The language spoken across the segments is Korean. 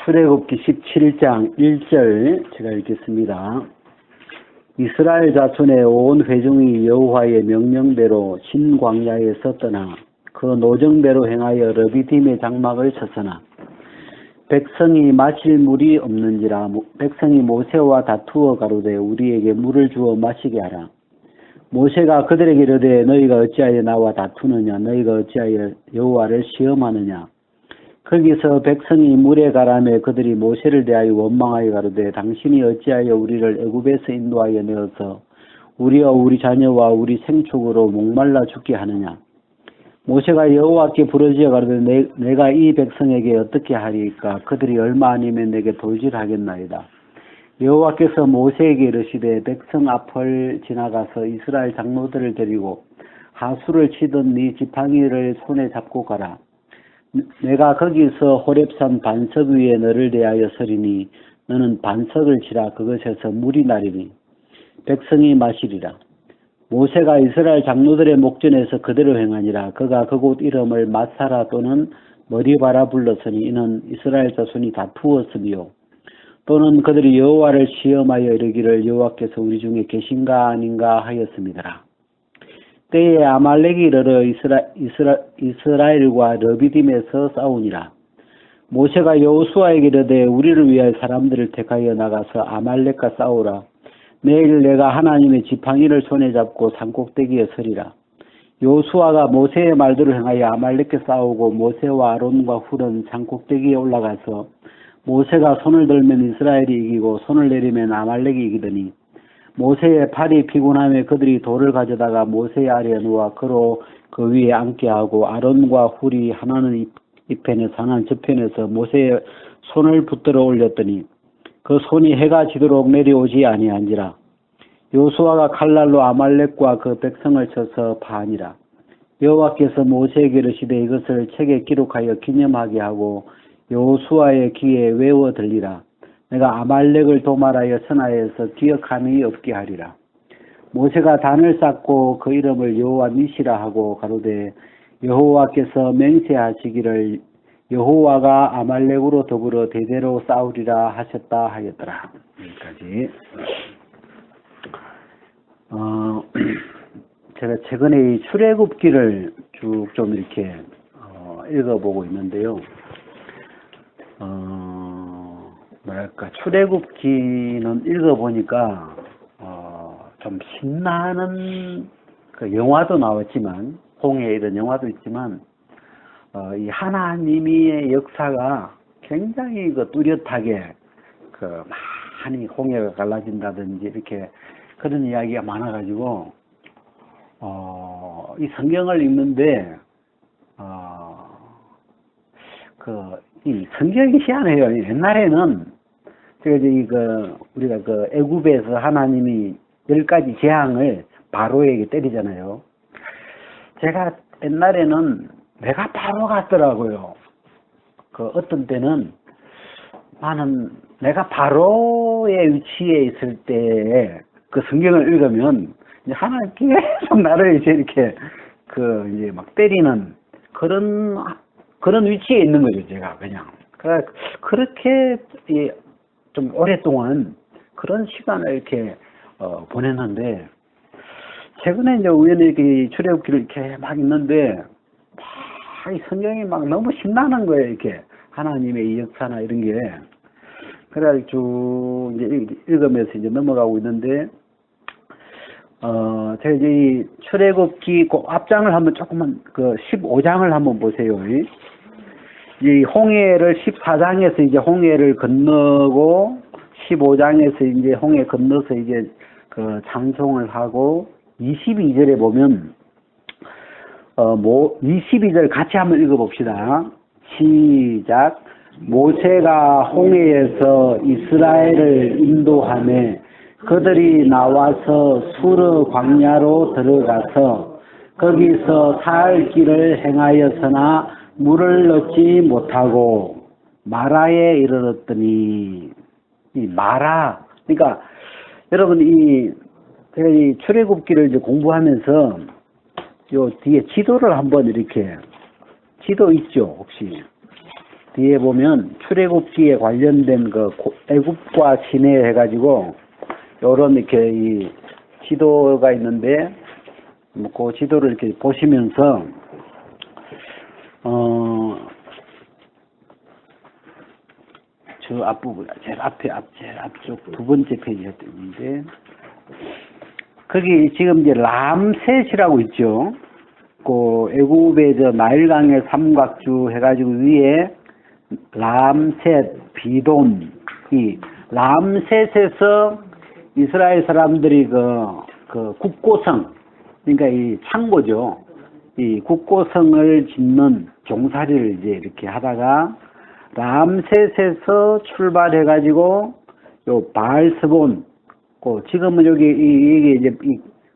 출애굽기 17장 1절 제가 읽겠습니다. 이스라엘 자손의 온 회중이 여호와의 명령대로 신광야에 섰더나 그 노정대로 행하여 르비딤의 장막을 쳤으나 백성이 마실 물이 없는지라. 백성이 모세와 다투어 가로되 우리에게 물을 주어 마시게 하라. 모세가 그들에게 이르되 너희가 어찌하여 나와 다투느냐. 너희가 어찌하여 여호와를 시험하느냐. 거기서 백성이 물에 가라매 그들이 모세를 대하여 원망하여 가로되 당신이 어찌하여 우리를 애굽에서 인도하여 내어서 우리와 우리 자녀와 우리 생축으로 목말라 죽게 하느냐. 모세가 여호와께 부르짖어 가로되 내가 이 백성에게 어떻게 하리까. 그들이 얼마 아니면 내게 돌질하겠나이다. 여호와께서 모세에게 이르시되 백성 앞을 지나가서 이스라엘 장로들을 데리고 하수를 치던 네 지팡이를 손에 잡고 가라. 내가 거기서 호렙산 반석 위에 너를 대하여 서리니 너는 반석을 치라. 그것에서 물이 나리니 백성이 마시리라. 모세가 이스라엘 장로들의 목전에서 그대로 행하니라. 그가 그곳 이름을 마사라 또는 머리바라 불렀으니 이는 이스라엘 자손이 다투었으며 또는 그들이 여호와를 시험하여 이르기를 여호와께서 우리 중에 계신가 아닌가 하였습니다. 때에 아말렉이 이르러 이스라엘과 르비딤에서 싸우니라. 모세가 여호수아에게 이르되 우리를 위하여 사람들을 택하여 나가서 아말렉과 싸우라. 내일 내가 하나님의 지팡이를 손에 잡고 산꼭대기에 서리라. 여호수아가 모세의 말대로 행하여 아말렉과 싸우고 모세와 아론과 훌은 산꼭대기에 올라가서 모세가 손을 들면 이스라엘이 이기고 손을 내리면 아말렉이 이기더니 모세의 팔이 피곤하며 그들이 돌을 가져다가 모세의 아래에 누워 그로 그 위에 앉게 하고 아론과 훌이 하나는 이편에서 하나는 저편에서 모세의 손을 붙들어 올렸더니 그 손이 해가 지도록 내려오지 아니한지라. 여호수아가 칼날로 아말렉과 그 백성을 쳐서 파하니라. 여호와께서 모세에게 이르시되 이것을 책에 기록하여 기념하게 하고 여호수아의 귀에 외워 들리라. 내가 아말렉을 도말하여 선하에서 기억함이 없게 하리라. 모세가 단을 쌓고 그 이름을 여호와 니시라 하고 가로되 여호와께서 맹세하시기를 여호와가 아말렉으로 더불어 대대로 싸우리라 하셨다 하였더라. 여기까지. 제가 최근에 이 출애굽기를 쭉 좀 이렇게 읽어보고 있는데요. 뭐랄까 출애굽기는 읽어보니까 좀 신나는 그 영화도 나왔지만 홍해 이런 영화도 있지만 이 하나님의 역사가 굉장히 그 뚜렷하게 그 많이 홍해가 갈라진다든지 이렇게 그런 이야기가 많아가지고 이 성경을 읽는데 이 성경이 희한해요. 옛날에는 우리가 그 애굽에서 하나님이 10가지 재앙을 바로에게 때리잖아요. 제가 옛날에는 내가 바로 같더라고요. 그 어떤 때는 나는 내가 바로의 위치에 있을 때 그 성경을 읽으면 이제 하나님 계속 나를 이제 이렇게 이제 막 때리는 그런 위치에 있는 거죠, 제가 그냥. 그렇게 좀 오랫동안 그런 시간을 이렇게 보냈는데 최근에 이제 우연히 이렇게 출애굽기를 이렇게 막 읽는데 막 이 성경이 막 너무 신나는 거예요, 이렇게 하나님의 이 역사나 이런 게. 그래가지고 쭉 이제 읽으면서 이제 넘어가고 있는데 제가 이제 이 출애굽기 그 앞장을 한번 조금만 15장을 한번 보세요. 이 홍해를 14장에서 이제 홍해를 건너고 15장에서 이제 홍해 건너서 이제 그 찬송을 하고 22절에 보면 22절 같이 한번 읽어봅시다. 시작. 모세가 홍해에서 이스라엘을 인도하매 그들이 나와서 수르 광야로 들어가서 거기서 사흘 길을 행하였으나 물을 얻지 못하고 마라에 이르렀더니 이 마라, 그러니까 여러분 제가 이 출애굽기를 이제 공부하면서 요 뒤에 지도를 한번 이렇게 지도 있죠 혹시? 뒤에 보면 출애굽기에 관련된 그 애굽과 시내 해가지고 요런 이렇게 이 지도가 있는데 뭐 그 지도를 이렇게 보시면서 저 앞부분 제일 앞쪽 두 번째 페이지였는데 거기 지금 이제 람셋이라고 있죠. 그 애굽의 저 나일강의 삼각주 해가지고 위에 람셋, 비돔, 이 람셋에서 이스라엘 사람들이 그 국고성, 그러니까 이 창고죠. 이 국고성을 짓는 종살이를 이제 이렇게 하다가 람셋에서 출발해가지고 요 바알스본, 지금은 여기 이게 이제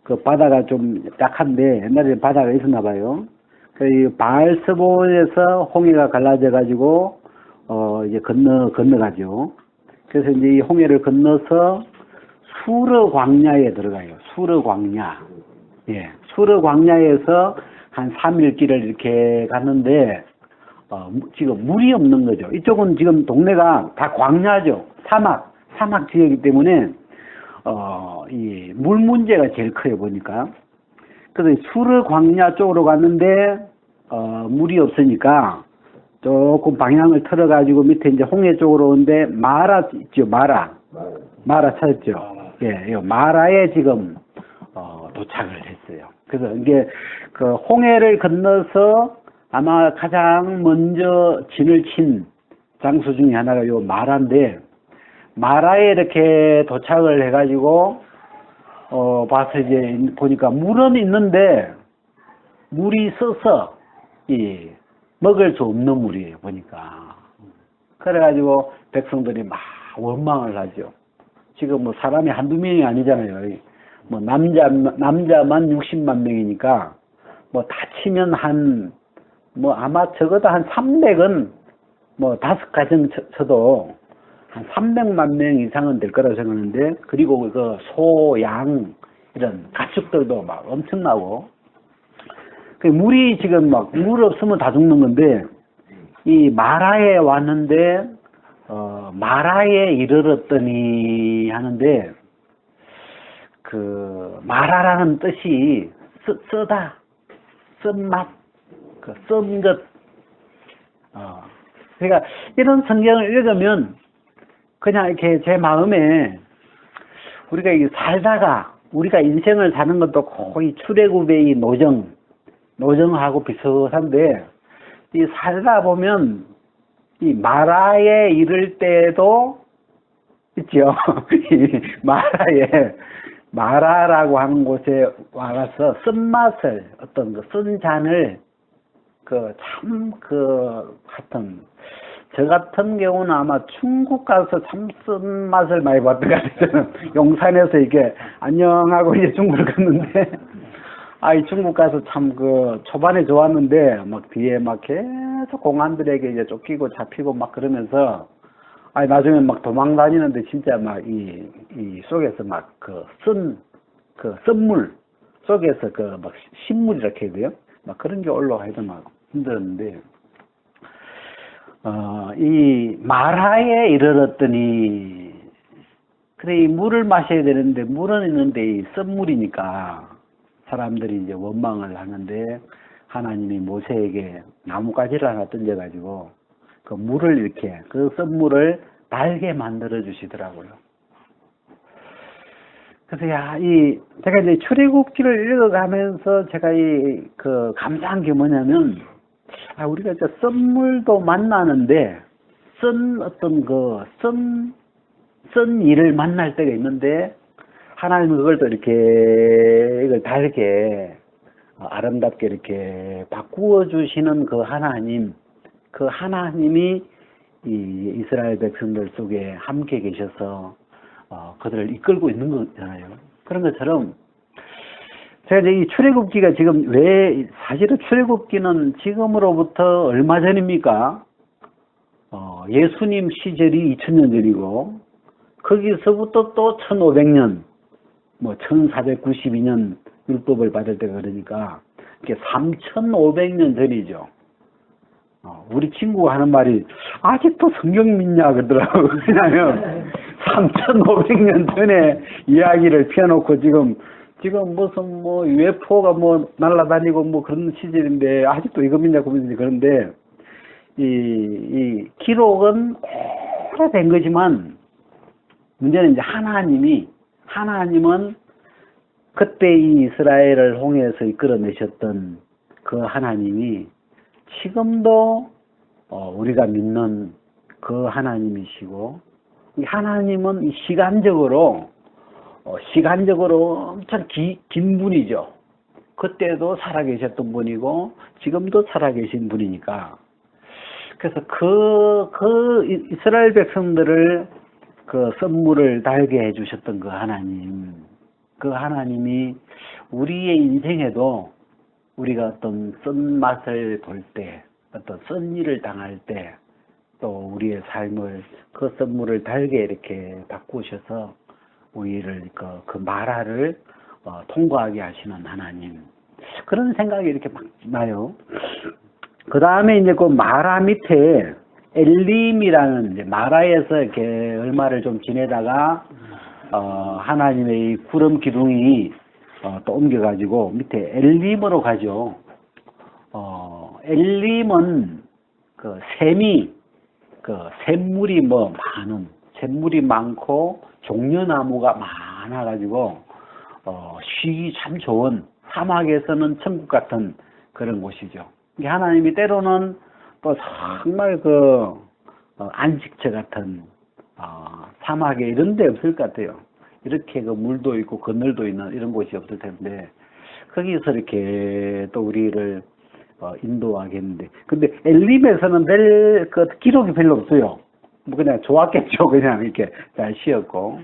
그 바다가 좀 약한데 옛날에 바다가 있었나 봐요. 그 바알스본에서 홍해가 갈라져 가지고 이제 건너가죠. 그래서 이제 이 홍해를 건너서 수르 광야에 들어가요. 수르 광야. 예. 수르 광야에서 한 3일 길을 이렇게 갔는데 지금 물이 없는 거죠. 이쪽은 지금 동네가 다 광야죠. 사막 지역이기 때문에 이 물 문제가 제일 커요, 보니까. 그래서 수르 광야 쪽으로 갔는데 물이 없으니까 조금 방향을 틀어가지고 밑에 이제 홍해 쪽으로 오는데 마라 있죠, 마라 찾았죠. 예, 마라에 지금 도착을 했어요. 그래서 이게 그 홍해를 건너서 아마 가장 먼저 진을 친 장소 중에 하나가 요 마라인데, 마라에 이렇게 도착을 해가지고 봐서 이제 보니까 물은 있는데 물이 써서 먹을 수 없는 물이에요, 보니까. 그래가지고 백성들이 막 원망을 하죠. 지금 뭐 사람이 한두 명이 아니잖아요. 뭐 남자만 60만 명이니까 뭐 다치면 뭐 아마 적어도 한 300은 뭐 5가정 쳐도 한 300만 명 이상은 될 거라고 생각하는데, 그리고 그 소, 양 이런 가축들도 막 엄청나고, 그 물이 지금 막 물 없으면 다 죽는 건데, 이 마라에 왔는데 마라에 이르렀더니 하는데, 그 마라라는 뜻이 쓰다, 쓴맛, 쓴 것. 그러니까 이런 성경을 읽으면 그냥 이렇게 제 마음에 우리가 살다가 우리가 인생을 사는 것도 거의 출애굽의 이 노정하고 비슷한데, 이 살다 보면 이 마라에 이를 때도 있죠. 이 마라라고 하는 곳에 와서 쓴맛을, 어떤 그 쓴 잔을 하여튼 저 같은 경우는 아마 중국 가서 참 쓴맛을 많이 봤던 것 같아요. 용산에서 이게 안녕하고 이제 중국을 갔는데, 이 중국 가서 참 초반에 좋았는데 막 뒤에 막 계속 공안들에게 이제 쫓기고 잡히고 막 그러면서 나중에 막 도망 다니는데 진짜 막 이 속에서 막 썬물 속에서 막 신물 이렇게 해야 돼요. 막 그런 게 올라가도 막 힘들었는데, 이 마라에 이르렀더니, 그래, 이 물을 마셔야 되는데 물은 있는데 이 썬물이니까 사람들이 이제 원망을 하는데, 하나님이 모세에게 나뭇가지를 하나 던져가지고 그 물을 이렇게, 그 썬물을 달게 만들어 주시더라고요. 그래서 제가 이제 출애굽기를 읽어가면서 제가 감사한 게 뭐냐면, 우리가 이제 썬물도 만나는데 썬 일을 만날 때가 있는데, 하나님은 그걸 또 이렇게 이걸 달게 아름답게 이렇게 바꾸어 주시는 그 하나님이 이 이스라엘 백성들 속에 함께 계셔서 그들을 이끌고 있는 거잖아요. 그런 것처럼 제가 이제 이 출애굽기가 지금 사실은 출애굽기는 지금으로부터 얼마 전입니까? 예수님 시절이 2000년 전이고, 거기서부터 또 1500년, 뭐 1492년 율법을 받을 때가 그러니까 이게 3500년 전이죠. 우리 친구가 하는 말이 아직도 성경 믿냐 그러더라고. 왜냐면 3,500년 전에 이야기를 펴놓고 지금 무슨 뭐 UFO가 뭐 날아다니고 뭐 그런 시절인데 아직도 이거 믿냐고 믿는지. 그런데 이 기록은 오래된 거지만 문제는 이제 하나님은 그때 이 이스라엘을 홍해에서 이끌어내셨던 그 하나님이 지금도 우리가 믿는 그 하나님이시고, 이 하나님은 이 시간적으로 엄청 긴 분이죠. 그때도 살아계셨던 분이고 지금도 살아계신 분이니까. 그래서 그 이스라엘 백성들을 그 썬물을 달게 해주셨던 그 하나님이 우리의 인생에도 우리가 어떤 쓴맛을 볼 때, 어떤 쓴 일을 당할 때, 또 우리의 삶을 그 썬물을 달게 이렇게 바꾸셔서 우리를 그 마라를 통과하게 하시는 하나님, 그런 생각이 이렇게 막 나요. 그 다음에 이제 그 마라 밑에 엘림이라는, 이제 마라에서 이렇게 얼마를 좀 지내다가 하나님의 이 구름 기둥이 또 옮겨가지고 밑에 엘림으로 가죠. 엘림은 그 샘물이 샘물이 많고 종려나무가 많아가지고 쉬기 참 좋은, 사막에서는 천국 같은 그런 곳이죠. 하나님이 때로는 또 정말 안식처 같은 사막에 이런 데 없을 것 같아요. 이렇게 물도 있고 그늘도 있는 이런 곳이 없을 텐데 거기서 이렇게 또 우리를 인도하겠는데, 근데 엘림에서는 기록이 별로 없어요. 뭐 그냥 좋았겠죠. 그냥 이렇게 잘 쉬었고.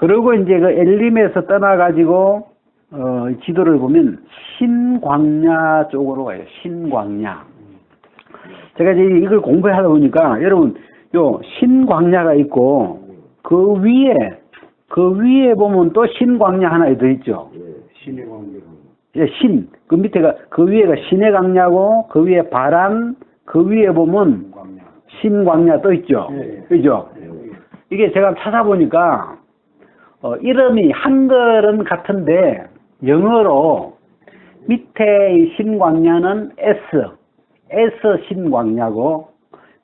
그리고 이제 그 엘림에서 떠나가지고 지도를 보면 신광야 쪽으로 가요. 신광야. 제가 이제 이걸 공부하다 보니까 여러분, 요 신광야가 있고 그 위에 보면 또 신광야 하나 더 있죠. 신의 광야. 예, 그 밑에가, 그 위에가 신의 광야고 그 위에 바람, 그 위에 보면 신광야 또 있죠. 그죠? 이게 제가 찾아보니까 이름이 한글은 같은데 영어로 밑에 이 신광야는 S 신광야고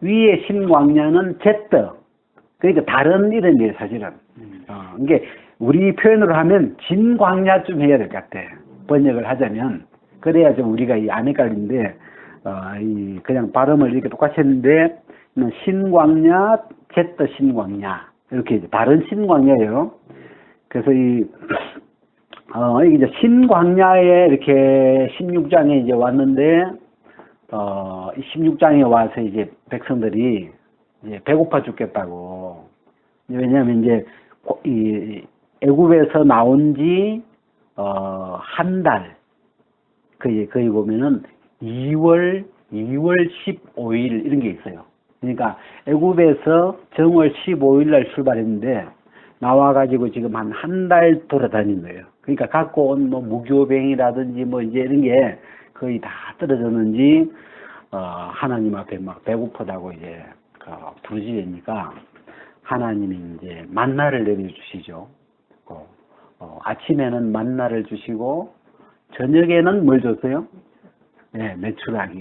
위에 신광야는 Z. 그러니까 다른 이름이에요, 사실은. 이게 우리 표현으로 하면 진광야쯤 해야 될 것 같아. 번역을 하자면. 그래야 좀 우리가 안 헷갈리는데, 그냥 발음을 이렇게 똑같이 했는데, 신광야, Z 신광야. 이렇게 다른 신광야예요. 그래서 이게 이제 신광야에 이렇게 16장에 이제 왔는데, 16장에 와서 이제 백성들이 이제 배고파 죽겠다고. 왜냐하면 이제 애굽에서 나온 지 한 달, 거기 보면은 2월 15일 이런 게 있어요. 그러니까 애굽에서 정월 15일 날 출발했는데 나와가지고 지금 한 달 돌아다닌 거예요. 그러니까 갖고 온 뭐 무교병이라든지 뭐 이제 이런 게 거의 다 떨어졌는지 하나님 앞에 막 배고프다고 이제 부르짖으니까 하나님이 이제 만나를 내려주시죠. 아침에는 만나를 주시고 저녁에는 뭘 줬어요? 네, 메추라기.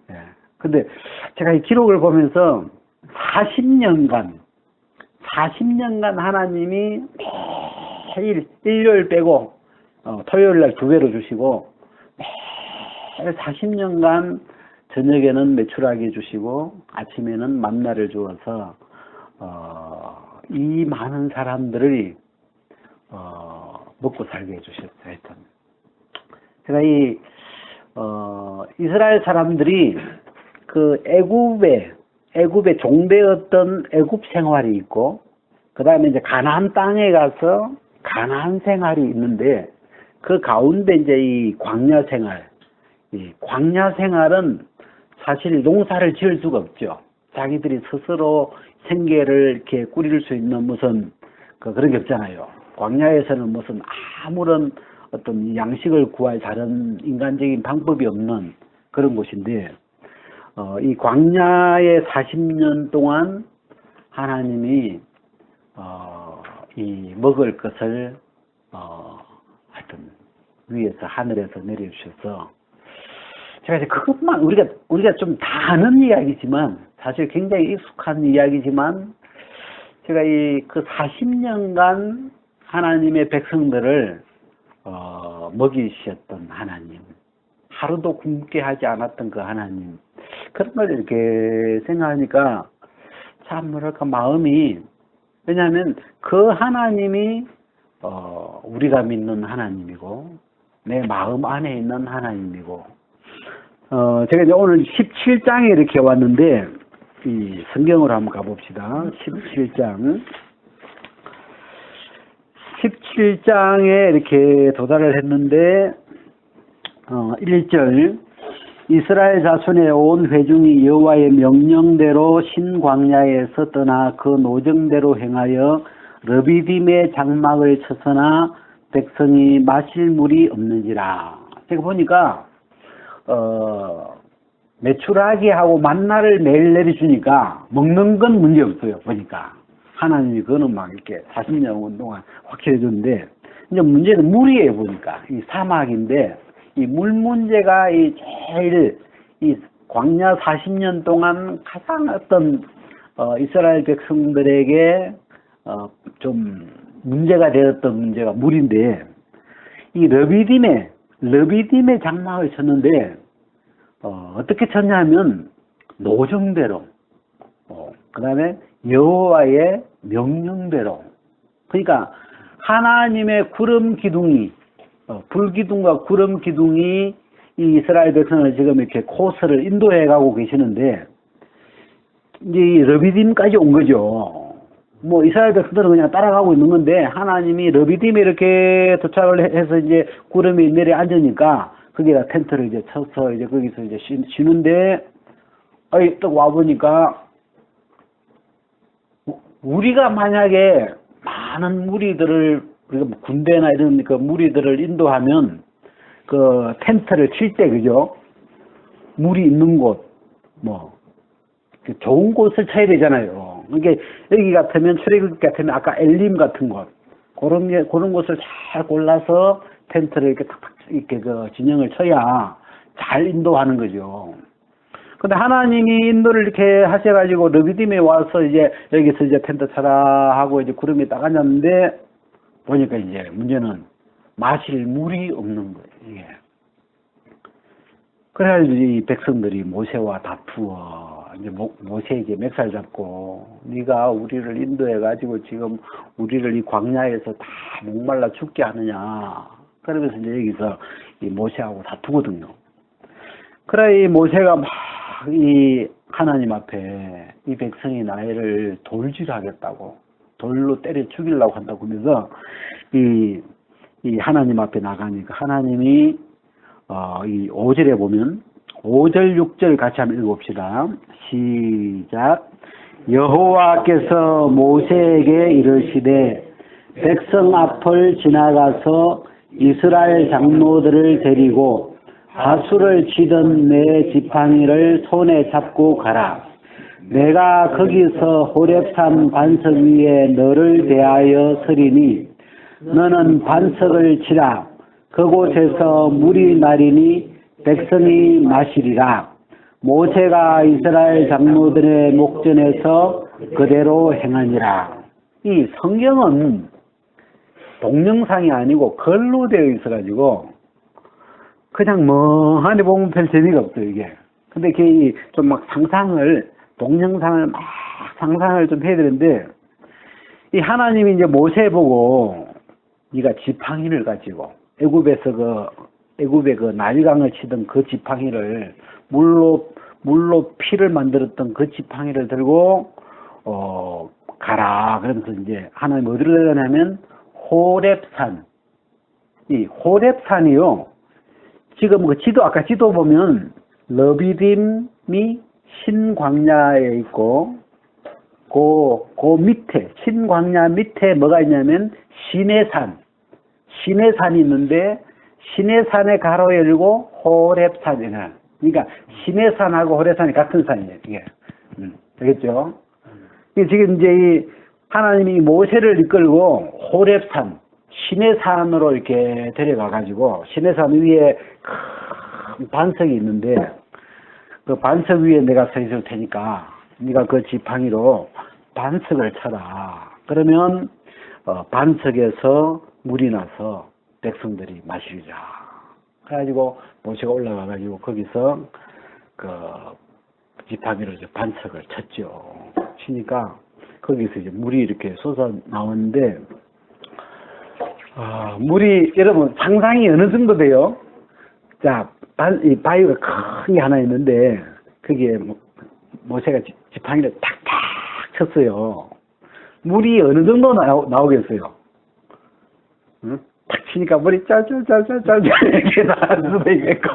네. 근데 제가 이 기록을 보면서 40년간 하나님이 매일 일요일 빼고 토요일 날 2배로 주시고 매일 40년간 저녁에는 메추라기 주시고 아침에는 만나를 주어서 이 많은 사람들을 먹고 살게 해주셨어요. 하여튼 제가 이스라엘 사람들이 그 애굽의 종되었던 애굽 생활이 있고, 그 다음에 이제 가나안 땅에 가서 가나안 생활이 있는데, 그 가운데 이제 이 광야 생활은 사실 농사를 지을 수가 없죠. 자기들이 스스로 생계를 이렇게 꾸릴 수 있는 무슨 그런 게 없잖아요. 광야에서는 무슨 아무런 어떤 양식을 구할 다른 인간적인 방법이 없는 그런 곳인데, 이 광야의 40년 동안 하나님이 이 먹을 것을 하여튼 위에서 하늘에서 내려주셔서 제가 이제 그것만 우리가 좀 다 아는 이야기지만 사실 굉장히 익숙한 이야기지만 제가 그 40년간 하나님의 백성들을 먹이셨던 하나님, 하루도 굶게 하지 않았던 그 하나님, 그런 걸 이렇게 생각하니까 참 뭐랄까 마음이, 왜냐하면 그 하나님이 우리가 믿는 하나님이고 내 마음 안에 있는 하나님이고, 제가 이제 오늘 17장에 이렇게 왔는데 이 성경으로 한번 가봅시다. 17장에 이렇게 도달을 했는데 1절 이스라엘 자손의 온 회중이 여호와의 명령대로 신광야에서 떠나 그 노정대로 행하여 르비딤의 장막을 쳐서나 백성이 마실 물이 없는지라. 제가 보니까 메추라기 하고 만나를 매일 내려주니까 먹는 건 문제 없어요. 보니까 하나님이 그거는 막 이렇게 40년 동안 확실해 줬는데, 이제 문제는 물이에요. 보니까 이 사막인데 이 물 문제가 제일 이 광야 40년 동안 가장 어떤 이스라엘 백성들에게 좀 문제가 되었던 문제가 물인데, 이 르비딤의 장막을 쳤는데 어떻게 쳤냐면 노정대로, 그 다음에 여호와의 명령대로. 그러니까 하나님의 구름 기둥이, 불기둥과 구름 기둥이 이 이스라엘 백성을 지금 이렇게 코스를 인도해 가고 계시는데, 이제 이 르비딤까지 온 거죠. 뭐 이스라엘 백성들은 그냥 따라가고 있는 건데, 하나님이 르비딤에 이렇게 도착을 해서 이제 구름이 내려 앉으니까 거기다 텐트를 이제 쳐서 이제 거기서 이제 쉬는데, 또 와보니까 우리가 만약에 많은 무리들을, 우리가 뭐 군대나 이런 그 무리들을 인도하면 그 텐트를 칠 때, 그죠? 물이 있는 곳, 뭐 좋은 곳을 쳐야 되잖아요. 그러니까 여기 같으면, 출애굽 같으면 아까 엘림 같은 곳, 그런 곳을 잘 골라서 텐트를 이렇게 탁탁 이렇게 그 진영을 쳐야 잘 인도하는 거죠. 근데 하나님이 인도를 이렇게 하셔가지고 르비딤에 와서 이제 여기서 이제 텐트 쳐라 하고 이제 구름이 딱 앉았는데, 보니까 이제 문제는 마실 물이 없는 거예요. 이게. 그래가지고 이 백성들이 모세와 다투어 이제 모세에게 멱살 잡고, 네가 우리를 인도해가지고 지금 우리를 이 광야에서 다 목말라 죽게 하느냐. 그러면서 이제 여기서 이 모세하고 다투거든요. 그래 이 모세가 막 이 하나님 앞에 이 백성이 나를 돌질하겠다고, 돌로 때려 죽이려고 한다고 하면서 이 하나님 앞에 나가니까 하나님이 이 5절에 보면 5절 6절 같이 한번 읽어봅시다. 시작. 여호와께서 모세에게 이르시되 백성 앞을 지나가서 이스라엘 장로들을 데리고 다수를 치던 내 지팡이를 손에 잡고 가라. 내가 거기서 호렙산 반석 위에 너를 대하여 서리니 너는 반석을 치라. 그곳에서 물이 나리니 백성이 마시리라. 모세가 이스라엘 장로들의 목전에서 그대로 행하니라. 이 성경은 동영상이 아니고 글로 되어 있어가지고 그냥 멍하니 보면 별 재미가 없어요, 이게. 근데 이게 좀 막 동영상을 막 상상을 좀 해야 되는데, 이 하나님이 이제 모세 보고 네가 지팡이를 가지고 애굽의 그 나일강을 치던 그 지팡이를 물로 피를 만들었던 그 지팡이를 들고 가라. 그러면서 이제 하나님 어디를 가냐면 호렙산. 이 호렙산이요. 지금 그 아까 지도 보면 르비딤이 신광야에 있고, 그 밑에, 신광야 밑에 뭐가 있냐면 시내산이 있는데, 시내산에 가로 열고 호렙산이나 그러니까 시내산하고 호래산이 같은 산이에요. 이게. 알겠죠? 이게 지금 이제 이 하나님이 모세를 이끌고 호렙산, 시내산으로 이렇게 데려가 가지고 시내산 위에 큰 반석이 있는데 그 반석 위에 내가 서 있을 테니까 네가 그 지팡이로 반석을 쳐라. 그러면 반석에서 물이 나서 백성들이 마시리라. 그래가지고 모세가 올라가 가지고 거기서 그 지팡이로 이제 반석을 쳤죠. 치니까 거기서 이제 물이 이렇게 솟아 나오는데 물이 여러분 상상이 어느 정도 돼요? 자, 이 바위가 큰 게 하나 있는데 거기에 모세가 지팡이를 탁탁 쳤어요. 물이 어느 정도 나오겠어요? 응? 탁 치니까 물이 짤짤짤짤짤 이렇게 나올 수도 있겠고.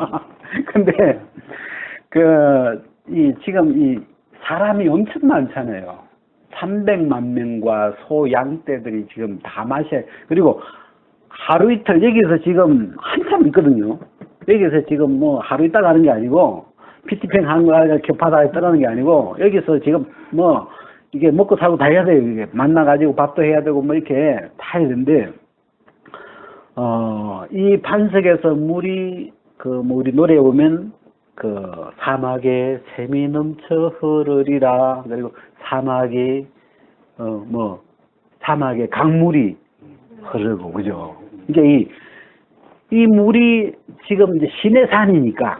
근데 지금 이 사람이 엄청 많잖아요. 300만 명과 소, 양떼들이 지금 다 마셔. 그리고 하루 이틀 여기서 지금 한참 있거든요. 여기서 지금 뭐 하루 있다 가는 게 아니고 피티팽 하는 거 격파다에 떠나는 게 아니고 여기서 지금 뭐 이게 먹고 살고 다 해야 돼요. 이게 만나가지고 밥도 해야 되고 뭐 이렇게 다 해야 되는데 이 반석에서 물이 뭐 우리 노래에 보면 사막에 샘이 넘쳐 흐르리라. 그리고 사막에 사막에 강물이 흐르고 그죠. 이게 이 물이 지금 이제 시내산이니까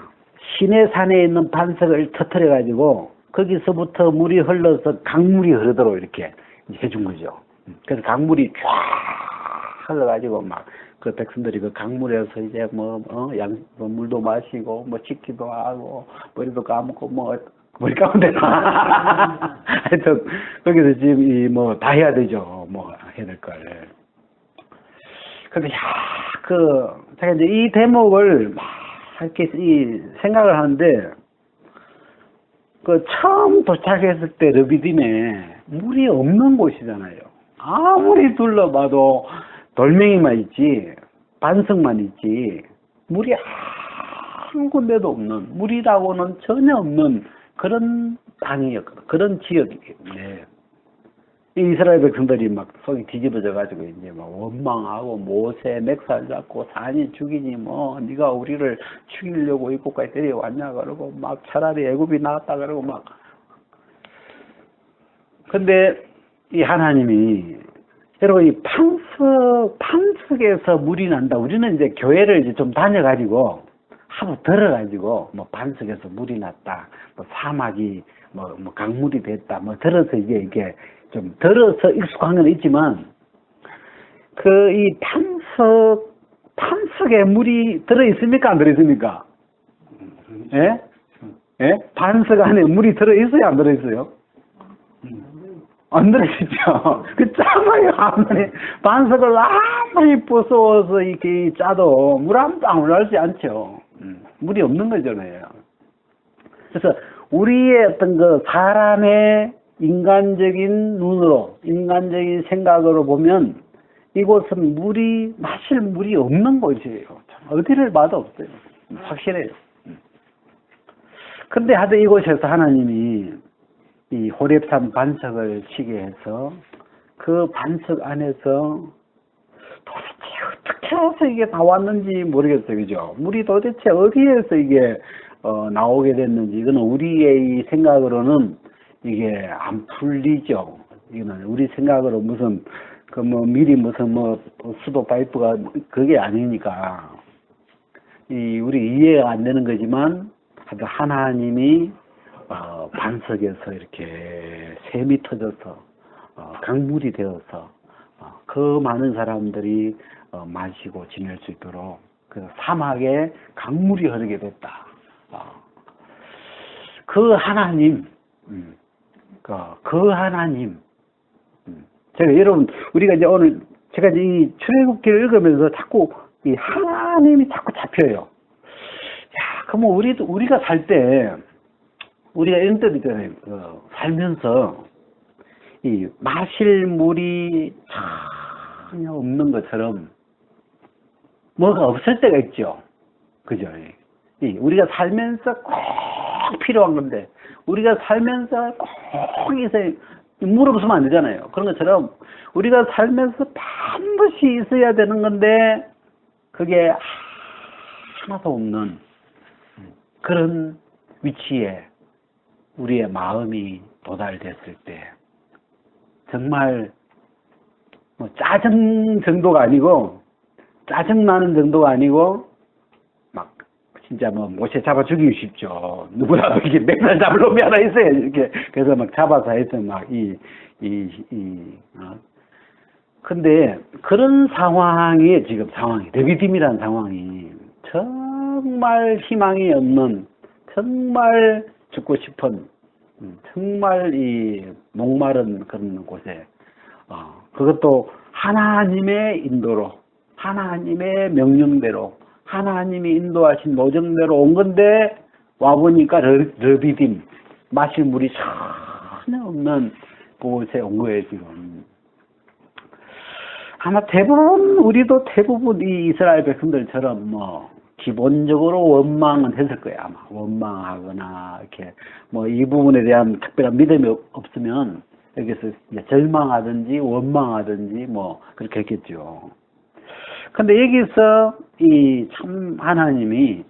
시내산에 있는 반석을 터뜨려 가지고 거기서부터 물이 흘러서 강물이 흐르도록 이렇게 해준 거죠. 그래서 강물이 쫙 흘러가지고 막 그 백성들이 그 강물에서 이제 물도 마시고 뭐 씻기도 하고 머리도 감고 머리 감으면 되나 하여튼 거기서 지금 다 해야 되죠. 해야 될 걸. 근데 제가 이제 이 대목을 막 이렇게 생각을 하는데 처음 도착했을 때 르비딤에 물이 없는 곳이잖아요. 아무리 둘러봐도 돌멩이만 있지 반석만 있지 물이 한 군데도 없는, 물이라고는 전혀 없는 그런 땅이었거든. 그런 지역이에요. 이스라엘 백성들이 막 속이 뒤집어져 가지고 이제 막 원망하고 모세 맥살 잡고 산이 죽이니 네가 우리를 죽이려고 이곳까지 데려왔냐 그러고 막 차라리 애굽이 나았다 그러고 막. 근데 이 하나님이 여러분 이 반석에서 물이 난다. 우리는 이제 교회를 이제 좀 다녀가지고 하고 들어가지고 반석에서 물이 났다. 사막이 강물이 됐다. 들어서 이게 좀 들어서 익숙한 건 있지만 이 반석에 물이 들어 있습니까? 안 들어 있습니까? 예? 예? 반석 안에 물이 들어 있어요? 안 들어 있어요? 안 들어있죠. 그 짜마요. 반석을 아무리 부숴서 이렇게 짜도 물 한 방울 나지 않죠. 물이 없는 거잖아요. 그래서 우리의 어떤 사람의 인간적인 눈으로, 인간적인 생각으로 보면 이곳은 마실 물이 없는 곳이에요. 어디를 봐도 없어요. 확실해요. 근데 하여튼 이곳에서 하나님이 이 호렙산 반석을 치게 해서 그 반석 안에서 도대체 어떻게 해서 이게 나왔는지 모르겠어요. 그죠? 물이 도대체 어디에서 이게 나오게 됐는지 이거는 우리의 생각으로는 이게 안 풀리죠. 이거는 우리 생각으로 무슨 미리 무슨 수도 파이프가 그게 아니니까 우리 이해가 안 되는 거지만 하나님이 반석에서 이렇게 샘이 터져서 강물이 되어서 그 많은 사람들이 마시고 지낼 수 있도록 그 사막에 강물이 흐르게 됐다. 그 하나님, 그 하나님. 제가 여러분 우리가 이제 오늘 제가 이제 이 출애굽기를 읽으면서 자꾸 이 하나님이 자꾸 잡혀요. 야, 그럼 우리가 살 때 우리가 이런 때도 있잖아요. 살면서 이 마실 물이 전혀 없는 것처럼 뭐가 없을 때가 있죠. 그죠? 우리가 살면서 꼭 필요한 건데, 우리가 살면서 꼭 물 없으면 안 되잖아요. 그런 것처럼 우리가 살면서 반드시 있어야 되는 건데 그게 하나도 없는 그런 위치에 우리의 마음이 도달됐을 때 정말 뭐 짜증 정도가 아니고, 짜증나는 정도가 아니고 막 진짜 뭐 못에 잡아 죽이고 싶죠. 누구라도 이렇게 맥살 잡을 놈이 하나 있어요. 이렇게. 그래서 막 잡아서 해서 근데 그런 상황이 지금 상황이, 레비딤이라는 상황이 정말 희망이 없는, 정말 죽고 싶은, 정말 목마른 그런 곳에, 그것도 하나님의 인도로, 하나님의 명령대로, 하나님이 인도하신 노정대로 온 건데, 와보니까 르비딤, 마실 물이 전혀 없는 그곳에 온 거예요, 지금. 아마 대부분, 우리도 대부분 이 이스라엘 백성들처럼 기본적으로 원망은 했을 거예요, 아마. 원망하거나, 이렇게, 이 부분에 대한 특별한 믿음이 없으면, 여기서 이제 절망하든지, 원망하든지, 그렇게 했겠죠. 근데 여기서 참 하나님이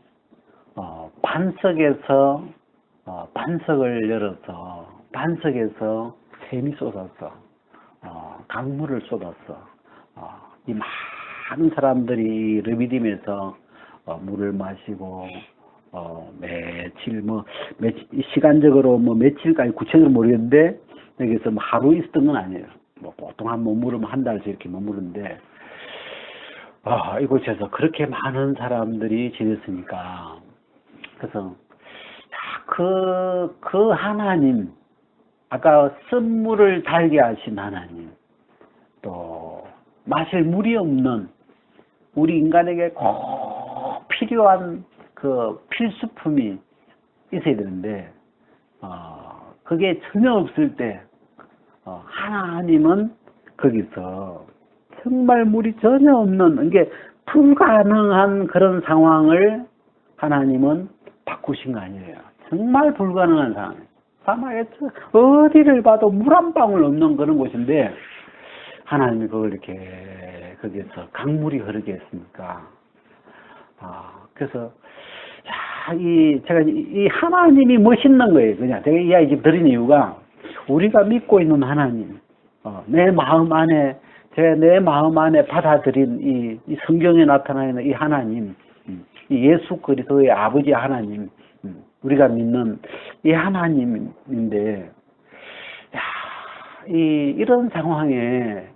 반석에서 반석을 열어서 반석에서 샘이 쏟았어. 강물을 쏟았어. 이 많은 사람들이 르비딤에서 물을 마시고 며칠 시간적으로 며칠까지 구체적으로 모르겠는데 여기서 하루 있었던 건 아니에요. 보통 한 머무르면 한 달씩 이렇게 머무르는데 이곳에서 그렇게 많은 사람들이 지냈으니까, 그래서 그 하나님, 아까 쓴물을 달게 하신 하나님, 또 마실 물이 없는 우리 인간에게 꼭 필요한 그 필수품이 있어야 되는데 그게 전혀 없을 때 하나님은 거기서 정말 물이 전혀 없는, 이게 불가능한 그런 상황을 하나님은 바꾸신 거 아니에요. 정말 불가능한 상황. 사막에서 어디를 봐도 물 한 방울 없는 그런 곳인데 하나님이 그걸 이렇게 거기에서 강물이 흐르게 했으니까. 그래서 제가 이 하나님이 멋있는 거예요. 그냥 제가 이 이야기 지금 드린 이유가, 우리가 믿고 있는 하나님, 내 마음 안에 받아들인 이 성경에 나타나는 이 하나님, 이 예수 그리스도의 아버지 하나님, 우리가 믿는 이 하나님인데, 이런 상황에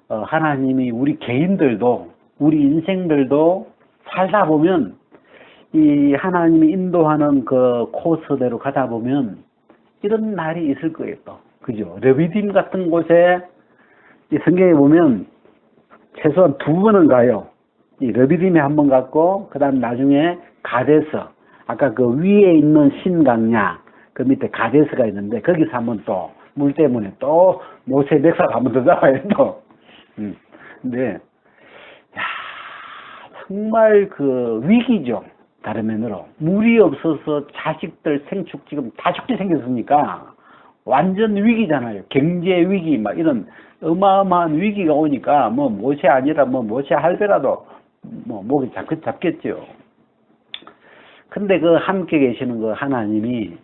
하나님이 우리 개인들도, 우리 인생들도 살다 보면, 이 하나님이 인도하는 그 코스대로 가다 보면 이런 날이 있을 거예요, 또. 그죠? 르비딤 같은 곳에 이 성경에 보면 최소한 2번은 가요. 이 르비딤에 한 번 갔고, 그 다음 나중에 가데스, 아까 그 위에 있는 신강야, 그 밑에 가데스가 있는데, 거기서 한 번 또, 물 때문에 또, 모세 맥사가 한 번 더 잡아요, 또. 근데, 정말 그 위기죠. 다른 면으로. 물이 없어서 자식들 생축 지금 다 죽게 생겼으니까, 완전 위기잖아요. 경제 위기, 이런 어마어마한 위기가 오니까, 모세 아니라 모세 할배라도, 목이 잡겠죠. 근데 그 함께 계시는 그 하나님이,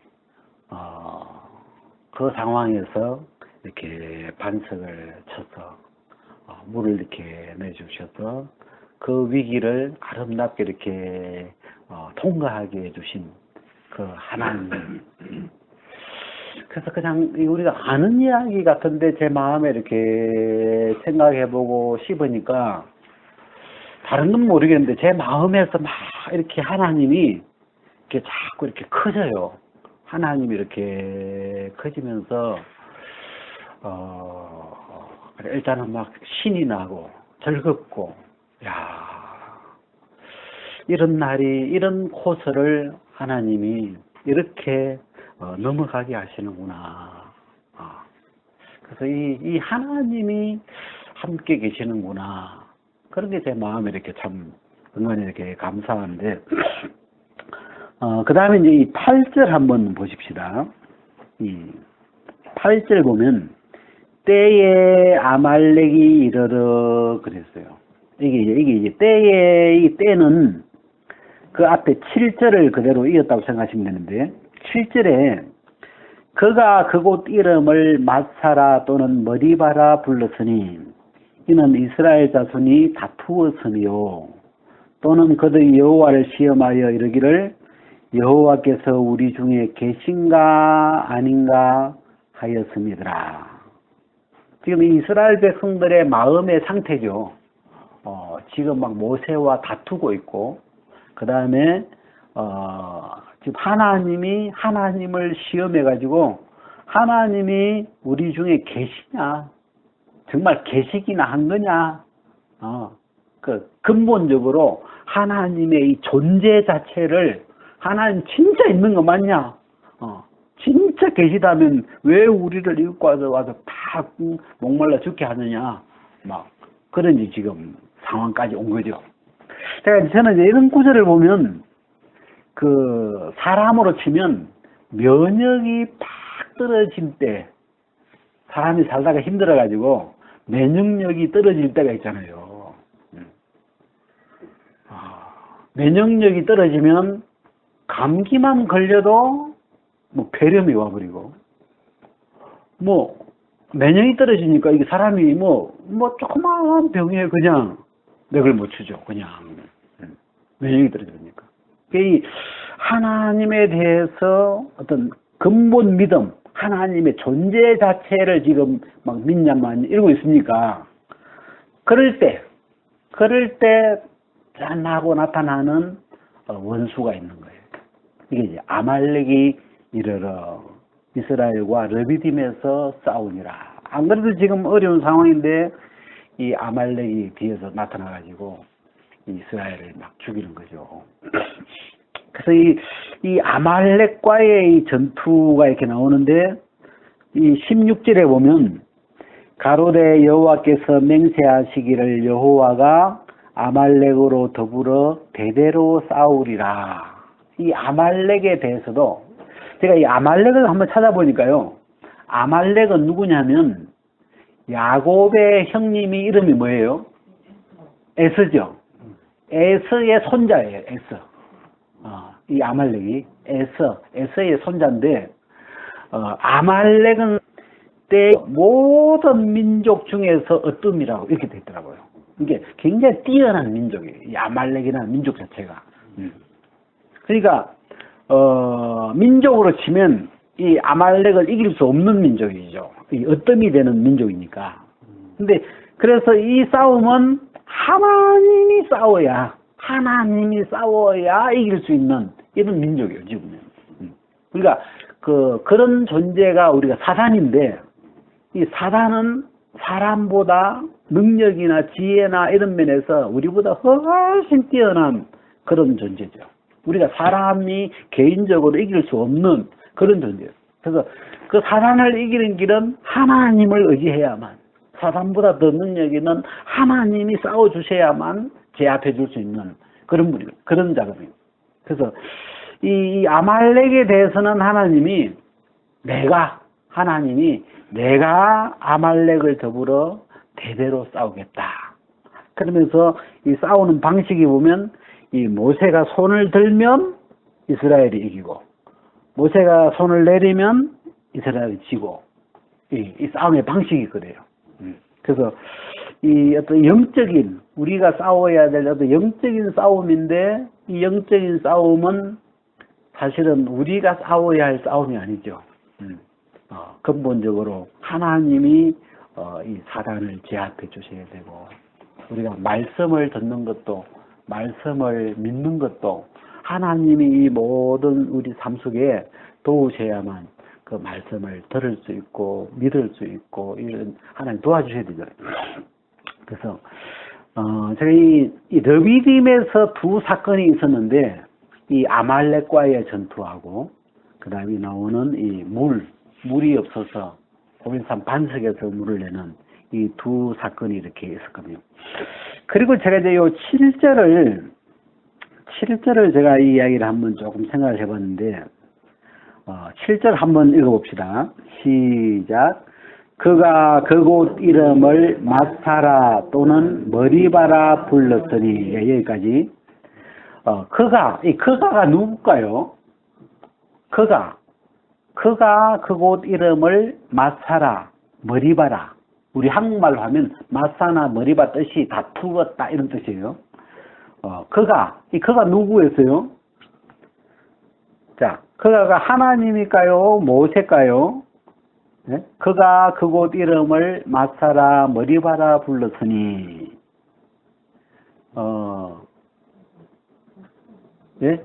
그 상황에서 이렇게 반석을 쳐서, 물을 이렇게 내주셔서, 그 위기를 아름답게 이렇게, 통과하게 해주신 그 하나님. 그래서 그냥 우리가 아는 이야기 같은데 제 마음에 이렇게 생각해보고 씹으니까, 다른 건 모르겠는데 제 마음에서 막 이렇게 하나님이 이렇게 자꾸 이렇게 커져요. 하나님이 이렇게 커지면서 일단은 막 신이 나고 즐겁고, 이런 날이, 이런 코스를 하나님이 이렇게 넘어가게 하시는구나. 그래서 이 하나님이 함께 계시는구나. 그런 게 제 마음에 이렇게 참 은근히 이렇게 감사한데, 그 다음에 이제 이 8절 한번 보십시다. 이 8절 보면, 때에 아말렉이 이르러 그랬어요. 이게 이제 때에, 이 때는 그 앞에 7절을 그대로 이었다고 생각하시면 되는데, 7절에 그가 그곳 이름을 마사라 또는 머리바라 불렀으니 이는 이스라엘 자손이 다투었으며 또는 그들이 여호와를 시험하여 이르기를 여호와께서 우리 중에 계신가 아닌가 하였음이더라. 지금 이스라엘 백성들의 마음의 상태죠. 지금 막 모세와 다투고 있고, 그 다음에 지금 하나님을 시험해가지고 하나님이 우리 중에 계시냐, 정말 계시기나 한 거냐, 근본적으로 하나님의 이 존재 자체를 하나님 진짜 있는 거 맞냐? 진짜 계시다면 왜 우리를 이웃과 와서 다 목말라 죽게 하느냐? 막 그런 지금 상황까지 온 거죠. 저는 이제 이런 구절을 보면 그 사람으로 치면 면역이 팍 떨어질 때, 사람이 살다가 힘들어가지고 면역력이 떨어질 때가 있잖아요. 면역력이 떨어지면 감기만 걸려도 뭐 폐렴이 와버리고, 뭐 면역이 떨어지니까 이게 사람이 뭐 조그마한 병에 그냥 맥을 못 추죠. 그냥 면역이 떨어지니까. 이 하나님에 대해서 어떤 근본 믿음, 하나님의 존재 자체를 지금 막 믿냐만 이러고 있으니까, 그럴 때 짠하고 나타나는 원수가 있는 거예요. 이게 이제 아말렉이 이르러 이스라엘과 르비딤에서 싸우니라. 안 그래도 지금 어려운 상황인데 이 아말렉이 뒤에서 나타나가지고 이스라엘을 막 죽이는 거죠. 그래서 이 아말렉과의 이 전투가 이렇게 나오는데, 이 16절에 보면 가로되 여호와께서 맹세하시기를 여호와가 아말렉으로 더불어 대대로 싸우리라. 이 아말렉에 대해서도 제가 이 아말렉을 한번 찾아보니까요, 아말렉은 누구냐면 야곱의 형님이 이름이 뭐예요? 에서죠. 에서의 손자예요. 에서. 이 아말렉이 에서의 손자인데, 아말렉은 때 모든 민족 중에서 어뜸이라고 이렇게 돼 있더라고요. 이게 굉장히 뛰어난 민족이에요. 이 아말렉이라는 민족 자체가. 그러니까 민족으로 치면 이 아말렉을 이길 수 없는 민족이죠. 이 어뜸이 되는 민족이니까. 근데 그래서 이 싸움은 하나님이 싸워야 이길 수 있는 이런 민족이에요, 지금은. 그러니까 그런 존재가 우리가 사단인데, 이 사단은 사람보다 능력이나 지혜나 이런 면에서 우리보다 훨씬 뛰어난 그런 존재죠. 우리가 사람이 개인적으로 이길 수 없는 그런 존재예요. 그래서 그 사단을 이기는 길은 하나님을 의지해야만, 사단보다 더 능력 있는 하나님이 싸워주셔야만 제압해 줄 수 있는 그런 분이에요. 그런 작업이에요. 그래서 이 아말렉에 대해서는 내가 아말렉을 더불어 대대로 싸우겠다. 그러면서 이 싸우는 방식이 보면, 이 모세가 손을 들면 이스라엘이 이기고, 모세가 손을 내리면 이스라엘이 지고, 이 싸움의 방식이 그래요. 그래서 이 어떤 영적인, 우리가 싸워야 될 어떤 영적인 싸움인데, 이 영적인 싸움은 사실은 우리가 싸워야 할 싸움이 아니죠. 근본적으로 하나님이 이 사단을 제압해 주셔야 되고, 우리가 말씀을 듣는 것도, 말씀을 믿는 것도 하나님이 이 모든 우리 삶 속에 도우셔야만 그 말씀을 들을 수 있고 믿을 수 있고, 이런 하나님 도와주셔야 되죠. 그래서 제가 이 르비딤에서 두 사건이 있었는데, 이 아말렉과의 전투하고 그 다음에 나오는 이 물이 없어서 고린산 반석에서 물을 내는 이 두 사건이 이렇게 있었거든요. 그리고 제가 이제 요 7절을 7절을 제가 이 이야기를 한번 조금 생각을 해봤는데, 7절 한번 읽어봅시다. 시작. 그가 그곳 이름을 마사라 또는 머리바라 불렀으니, 예, 여기까지. 이 그가가 누굴까요? 그가 그곳 이름을 마사라, 머리바라. 우리 한국말로 하면 마사나 머리바 뜻이 다투었다 이런 뜻이에요. 그가 누구였어요? 자, 그가가 하나님일까요? 모세일까요? 네? 그가 그곳 이름을 마사라 머리바라 불렀으니, 예?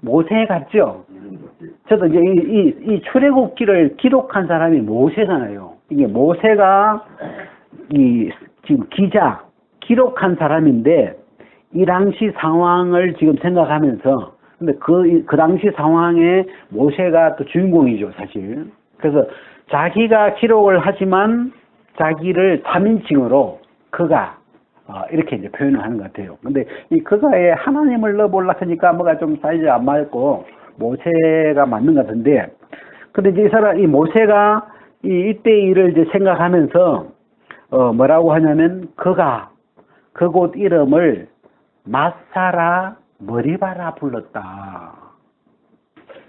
모세 같죠? 저도 이제 이 출애굽기를 기록한 사람이 모세잖아요. 이게 모세가 지금 기록한 사람인데, 이 당시 상황을 지금 생각하면서, 근데 그 당시 상황에 모세가 또 주인공이죠, 사실. 그래서 자기가 기록을 하지만 자기를 3인칭으로 그가, 이렇게 이제 표현을 하는 것 같아요. 근데 이 그가에 하나님을 넣어보려고 하니까 뭐가 좀 사이즈가 안 맞고 모세가 맞는 것 같은데, 근데 이제 이 모세가 이때 일을 이제 생각하면서, 뭐라고 하냐면, 그가 그곳 이름을 마사라 머리바라 불렀다.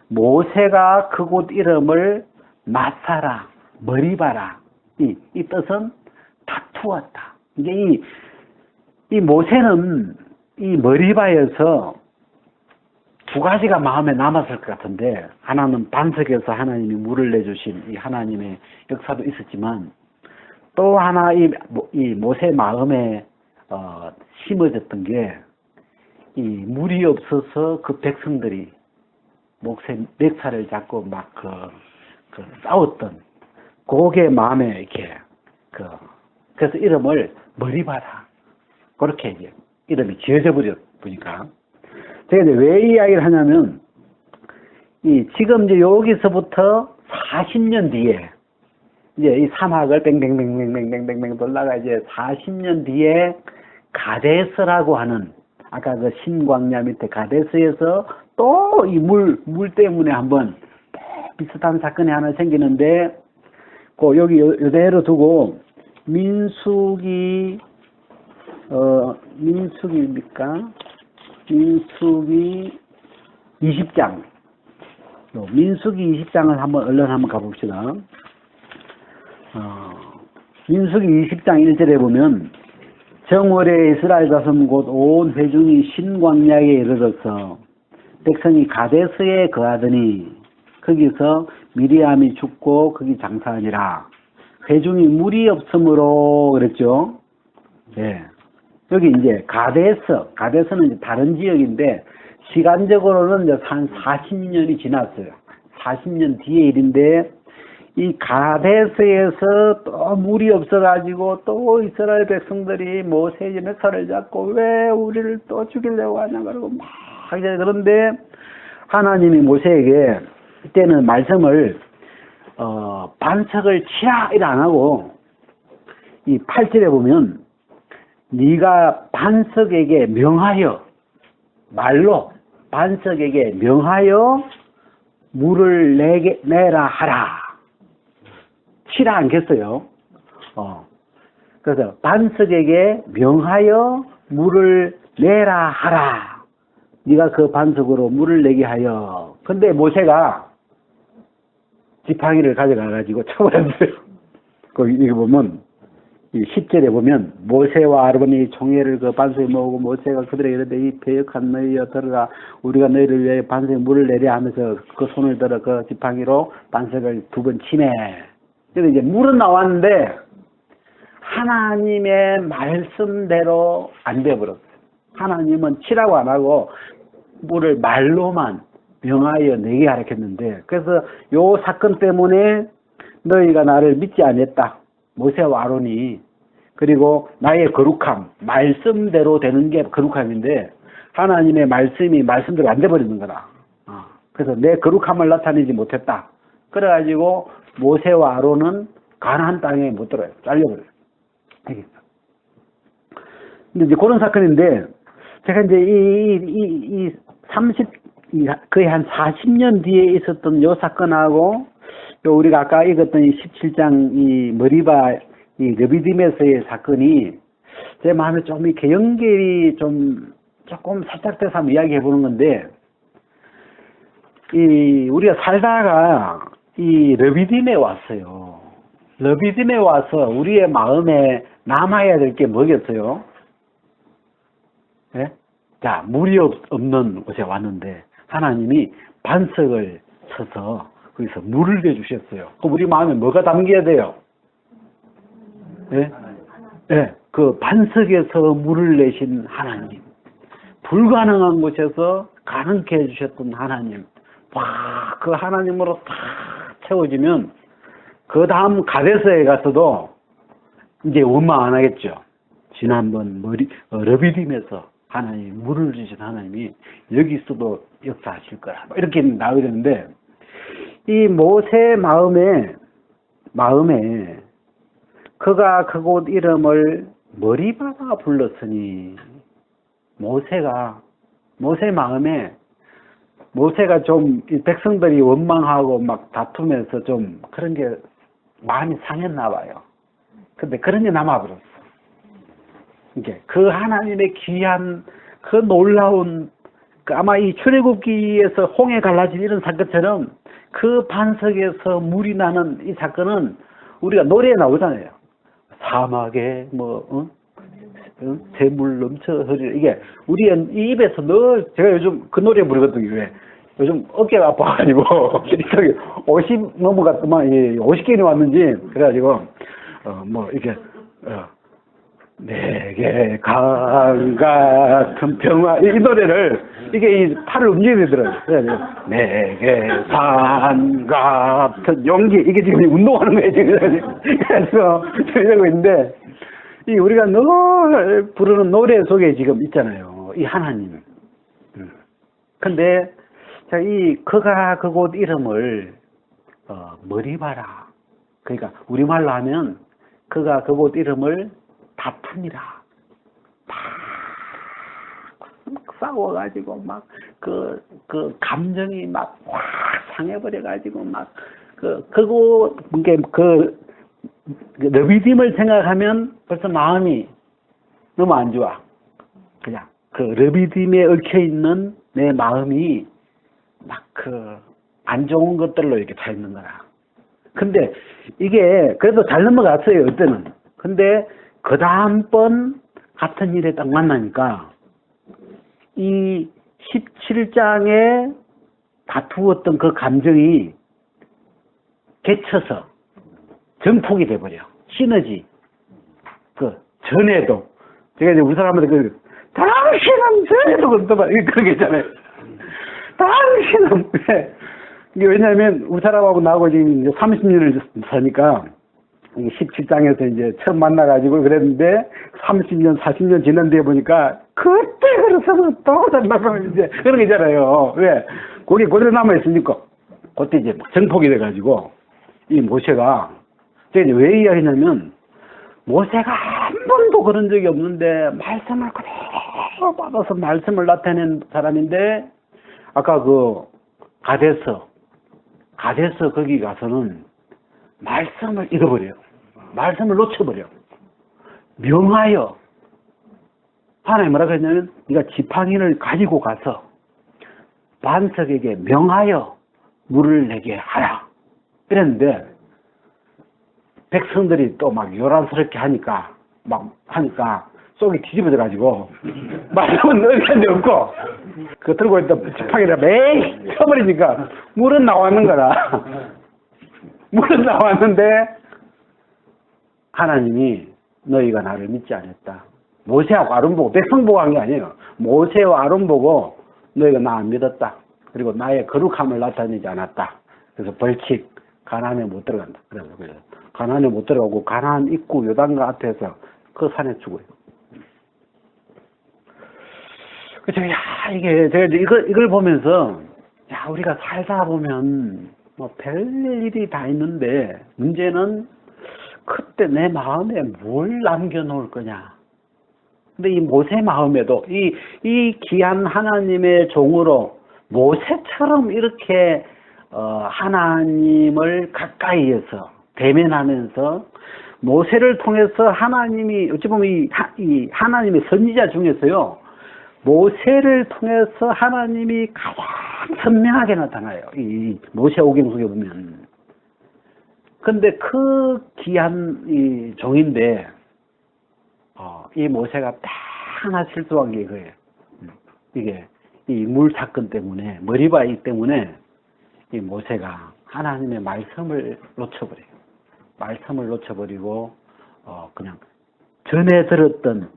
모세가 그곳 이름을 마사라 머리바라. 이 뜻은 다투었다. 이게 이 모세는 이 머리바에서 두 가지가 마음에 남았을 것 같은데, 하나는 반석에서 하나님이 물을 내주신 이 하나님의 역사도 있었지만, 또 하나 이 모세 마음에 심어졌던 게, 이 물이 없어서 그 백성들이 목새 멱살을 잡고 막 싸웠던 그게 마음에 이렇게 그래서 이름을 머리바라 그렇게 이제 이름이 지어져 버려 보니까, 제가 이제 왜 이 이야기를 하냐면, 지금 이제 여기서부터 40년 뒤에 이제 이 사막을 뱅뱅뱅뱅뱅뱅뱅 돌다가 이제 40년 뒤에 가데스라고 하는, 아까 그 신광야 밑에 가데스에서 또 이 물 때문에 한번 비슷한 사건이 하나 생기는데, 여기 이대로 두고 민수기입니까? 민수기 20장. 민수기 20장을 얼른 한번 가봅시다. 민수기 20장 1절에 보면, 정월에 이스라엘 자손 곧 온 회중이 신광야에 이르러서 백성이 가데스에 거하더니 거기서 미리암이 죽고 거기 장사하니라. 회중이 물이 없으므로 그랬죠. 네. 여기 이제 가데스는 이제 다른 지역인데, 시간적으로는 이제 한 40년이 지났어요. 40년 뒤의 일인데, 이 가데스에서 또 물이 없어가지고 또 이스라엘 백성들이 모세의 멱살을 잡고 왜 우리를 또 죽이려고 하냐 그러고 막 이제, 그런데 하나님이 모세에게 이때는 말씀을 반석을 치라 이래 안 하고, 이 8절에 보면 네가 반석에게 명하여, 말로 반석에게 명하여 물을 내라 하라. 치라 않겠어요? 그래서 반석에게 명하여 물을 내라 하라. 네가 그 반석으로 물을 내게 하여. 근데 모세가 지팡이를 가져가가지고 쳐버렸어요. 여기 보면, 이 10절에 보면, 모세와 아론이 종회를 그 반석에 모으고 모세가 그들에게 이르되 이 패역한 너희여 들어라. 우리가 너희를 위해 반석에 물을 내려 하면서 그 손을 들어 그 지팡이로 반석을 2번 치매. 그래서 이제 물은 나왔는데 하나님의 말씀대로 안 되어버렸어요. 하나님은 치라고 안 하고 물을 말로만 명하여 내게 가르쳤는데, 그래서 요 사건 때문에 너희가 나를 믿지 않았다. 모세와 아론이. 그리고 나의 거룩함, 말씀대로 되는 게 거룩함인데 하나님의 말씀대로 안 돼버리는 거다. 그래서 내 거룩함을 나타내지 못했다. 그래가지고 모세와 아론은 가나안 땅에 못 들어요. 잘려버려요. 알겠어. 근데 이제 그런 사건인데, 제가 이제 거의 한 40년 뒤에 있었던 요 사건하고, 요 우리가 아까 읽었던 이 17장 이 머리바 이 르비딤에서의 사건이 제 마음에 좀 이렇게 연결이 조금 살짝 돼서 한번 이야기해 보는 건데, 우리가 살다가 이 르비딤에 왔어요. 르비딤에 와서 우리의 마음에 남아야 될 게 뭐겠어요? 예? 자, 물이 없는 곳에 왔는데 하나님이 반석을 쳐서 거기서 물을 내주셨어요. 그럼 우리 마음에 뭐가 담겨야 돼요? 예? 예, 그 반석에서 물을 내신 하나님, 불가능한 곳에서 가능케 해주셨던 하나님, 와, 그 하나님으로 다 채워지면 그 다음 가데스에 가서도 이제 원망 안 하겠죠. 지난번 르비딤에서 하나님 물을 주신 하나님이 여기서도 역사하실 거라 이렇게 나오게 되는데, 이 모세 마음에 그가 그곳 이름을 머리바라 불렀으니, 모세 마음에 모세가 좀 백성들이 원망하고 막 다투면서 좀 그런 게 마음이 상했나 봐요. 근데 그런 게 남아버렸어. 이게 그 하나님의 귀한 그 놀라운 아마 이 출애굽기에서 홍해 갈라진 이런 사건처럼 그 반석에서 물이 나는 이 사건은 우리가 노래에 나오잖아요. 사막에 샘물 넘쳐 흐르는, 이게 우리의 입에서 늘 제가 요즘 그 노래 부르거든요. 왜? 요즘 어깨가 아파가지고 50 넘어갔더만 50개인이 왔는지 그래가지고 이렇게 내게 강 같은 평화 이 노래를 이게 이 팔을 움직이게 되더라고요. 그래가지고 내게 산 같은 용기, 이게 지금 운동하는 거예요 지금. 그래서 이러고 있는데, 이 우리가 늘 부르는 노래 속에 지금 있잖아요, 이 하나님. 근데 자, 그가 그곳 이름을 머리바라, 그러니까 우리말로 하면 그가 그곳 이름을 다툼이라, 막 싸워가지고 막 그 감정이 막 확 상해버려가지고 막 그곳 르비딤을 생각하면 벌써 마음이 너무 안 좋아. 그냥 그 르비딤에 얽혀 있는 내 마음이 막 안 좋은 것들로 이렇게 차 있는 거라. 근데 이게 그래도 잘 넘어갔어요, 그때는. 근데 그 다음번 같은 일에 딱 만나니까 이 17장에 다투었던 그 감정이 개쳐서 정폭이 돼버려. 시너지. 전에도 제가 이제 우리 사람한테 당신은 전에도 그런 게 있잖아요. 당신은 이게 왜냐하면 우리 사람하고 나하고 지금 이제 30년을 사니까 17장에서 이제 처음 만나가지고 그랬는데 30년, 40년 지난 뒤에 보니까 그때 그래서 또 만나면 이제 그런 게 있잖아요. 왜? 거기 그대로 남아있으니까 그때 이제 정폭이 돼가지고 이 모세가 제가 이제 왜 이야기냐면, 모세가 한 번도 그런 적이 없는데 말씀을 그대로 받아서 말씀을 나타낸 사람인데, 아까 가데스 거기 가서는 말씀을 잃어버려요. 말씀을 놓쳐버려. 명하여, 하나님 뭐라고 했냐면 네가 지팡이를 가지고 가서 반석에게 명하여 물을 내게 하라 이랬는데, 백성들이 또 막 요란스럽게 하니까 속이 뒤집어져가지고 말씀은 넣을 데 없고 그 들고 있던 지팡이를 매일 쳐버리니까 물은 나왔는 거라. 물은 나왔는데 하나님이 너희가 나를 믿지 않았다. 모세하고 아론 보고, 백성 보고 한 게 아니에요. 모세와 아론 보고 너희가 나 안 믿었다. 그리고 나의 거룩함을 나타내지 않았다. 그래서 벌칙, 가나안에 못 들어간다. 그래서 가나안에 못 들어가고 가나안 입구 요단강 앞에서 그 산에 죽어요. 그래서 제가 이걸 보면서 우리가 살다 보면 별일이 다 있는데 문제는 그때 내 마음에 뭘 남겨놓을 거냐. 근데 이 모세 마음에도 이 귀한 하나님의 종으로 모세처럼 이렇게 하나님을 가까이에서 대면하면서 모세를 통해서 하나님이 어찌 보면 이 하나님의 선지자 중에서요 모세를 통해서 하나님이 가장 선명하게 나타나요. 이 모세오경 속에 보면. 근데 그 귀한 이 종인데 이 모세가 딱 하나 실수한 게 그거예요. 이게 이 물 사건 때문에 머리바이 때문에 이 모세가 하나님의 말씀을 놓쳐버려요. 말씀을 놓쳐버리고 그냥 전에 들었던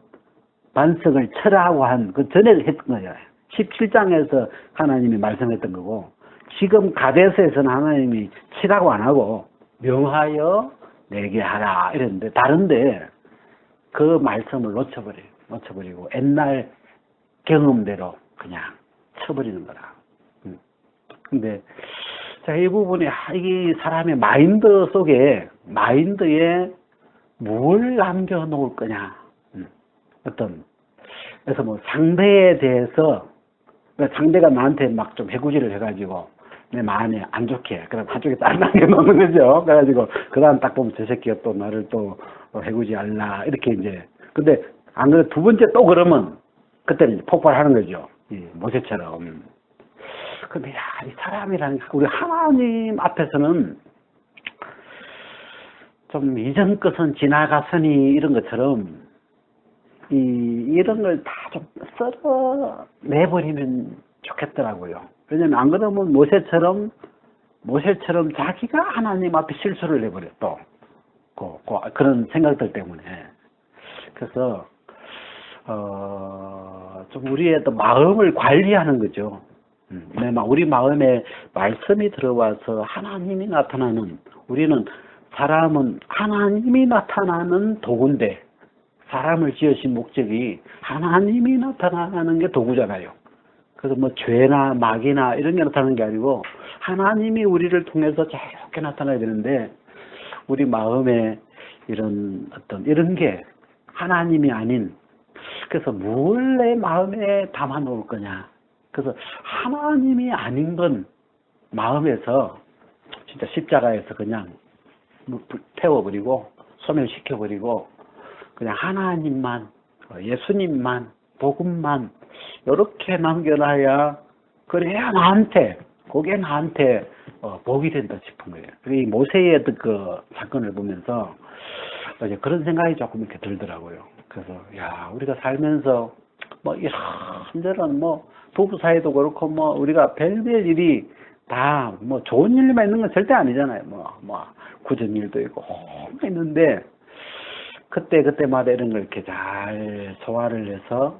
반석을 철하고 한 그 전에 했던 거예요. 17장에서 하나님이 말씀했던 거고 지금 가데스에서는 하나님이 치라고 안 하고 명하여 내게 하라 이랬는데 다른데 그 말씀을 놓쳐버리고 옛날 경험대로 그냥 쳐버리는 거라. 근데 자, 이 부분이 이 사람의 마인드 속에 마인드에 뭘 남겨놓을 거냐. 그래서 뭐 상대에 대해서 상대가 나한테 막 좀 해구지를 해가지고 내 마음에 안 좋게 그럼 한쪽에 딱 남겨놓는 거죠. 그래가지고 그 다음 딱 보면 저 새끼가 또 나를 또 해구지할라 이렇게 이제 근데 안 그래 두 번째 또 그러면 그때는 폭발하는 거죠. 모세처럼. 근데 이 사람이라는 우리 하나님 앞에서는 좀 이전 것은 지나갔으니 이런 것처럼 이런 걸 다 좀 썰어 내버리면 좋겠더라고요. 왜냐면 안 그러면 모세처럼 자기가 하나님 앞에 실수를 내버려 또 그런 생각들 때문에. 그래서 좀 우리의 또 마음을 관리하는 거죠. 우리 마음에 말씀이 들어와서 하나님이 나타나는 사람은 하나님이 나타나는 도구인데 사람을 지으신 목적이 하나님이 나타나는 게 도구잖아요. 그래서 뭐 죄나 막이나 이런 게 나타나는 게 아니고 하나님이 우리를 통해서 자유롭게 나타나야 되는데 우리 마음에 이런 게 하나님이 아닌 그래서 뭘 내 마음에 담아 놓을 거냐. 그래서 하나님이 아닌 건 마음에서 진짜 십자가에서 그냥 태워버리고 소멸시켜버리고 그냥 하나님만 예수님만 복음만 이렇게 남겨놔야 그래야 그게 나한테 복이 된다 싶은 거예요. 이 모세의 그 사건을 보면서 이제 그런 생각이 조금 이렇게 들더라고요. 그래서 우리가 살면서 뭐 이런저런 뭐 부부 사이도 그렇고 뭐 우리가 별별 일이 다 뭐 좋은 일만 있는 건 절대 아니잖아요. 뭐 굳은 일도 있고 있는데 그때마다 이런 걸 이렇게 잘 소화를 해서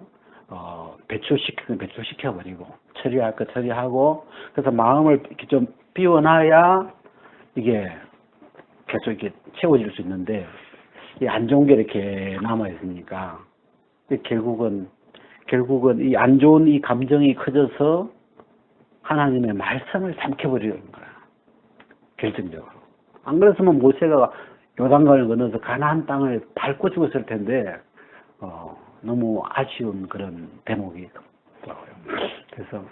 배출시켜버리고 처리할 거 처리하고 그래서 마음을 이렇게 좀 비워놔야 이게 계속 이렇게 채워질 수 있는데 안 좋은 게 이렇게 남아 있으니까 결국은 이 안 좋은 이 감정이 커져서 하나님의 말씀을 삼켜버리는 거야. 결정적으로. 안 그랬으면 모세가 요단강을 건너서 가나안 땅을 밟고 죽었을 텐데 너무 아쉬운 그런 대목이 있더라고요. 그래서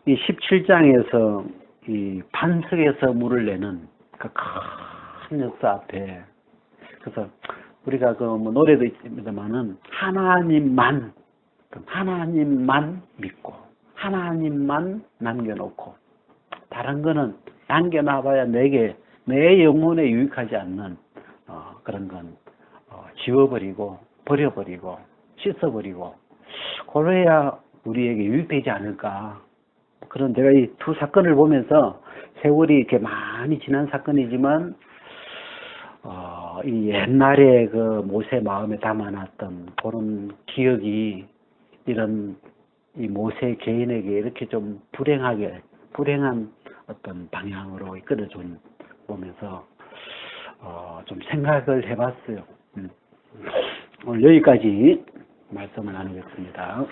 이 17장에서 이 반석에서 물을 내는 그 큰 역사 앞에 그래서 우리가 뭐 노래도 있습니다만은 하나님만 믿고 하나님만 남겨놓고 다른 거는 남겨놔봐야 내 영혼에 유익하지 않는 그런 건 지워버리고 버려버리고 씻어버리고 그래야 우리에게 유익되지 않을까. 그런 제가 이 두 사건을 보면서 세월이 이렇게 많이 지난 사건이지만 이 옛날에 그 모세 마음에 담아놨던 그런 기억이 이런 이 모세 개인에게 이렇게 좀 불행한 어떤 방향으로 이끌어준 보면서 좀 생각을 해봤어요. 오늘 여기까지 말씀을 나누겠습니다.